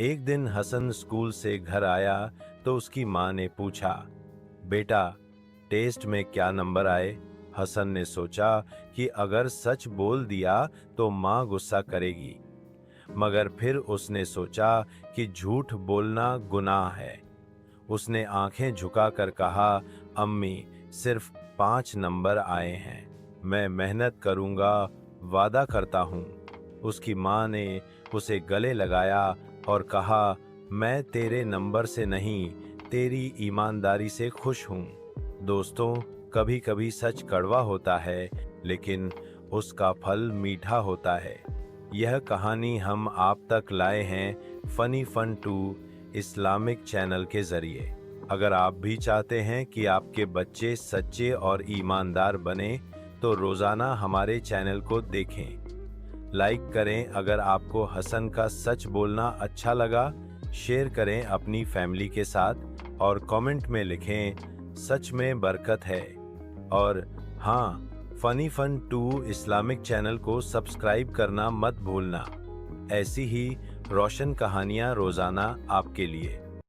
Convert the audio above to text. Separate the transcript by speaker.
Speaker 1: एक दिन हसन स्कूल से घर आया तो उसकी माँ ने पूछा, बेटा, टेस्ट में क्या नंबर आए? हसन ने सोचा कि अगर सच बोल दिया तो माँ गुस्सा करेगी, मगर फिर उसने सोचा कि झूठ बोलना गुनाह है। उसने आंखें झुकाकर कहा, अम्मी, सिर्फ 5 नंबर आए हैं। मैं मेहनत करूंगा, वादा करता हूँ। उसकी माँ ने उसे गले लगाया और कहा, मैं तेरे नंबर से नहीं, तेरी ईमानदारी से खुश हूँ। दोस्तों, कभी कभी सच कड़वा होता है, लेकिन उसका फल मीठा होता है। यह कहानी हम आप तक लाए हैं फनी फन 2 इस्लामिक चैनल के जरिए। अगर आप भी चाहते हैं कि आपके बच्चे सच्चे और ईमानदार बने, तो रोजाना हमारे चैनल को देखें। लाइक करें अगर आपको हसन का सच बोलना अच्छा लगा, शेयर करें अपनी फैमिली के साथ और कमेंट में लिखें, सच में बरकत है। और हाँ, फनी फन 2 इस्लामिक चैनल को सब्सक्राइब करना मत भूलना। ऐसी ही रोशन कहानियाँ रोजाना आपके लिए।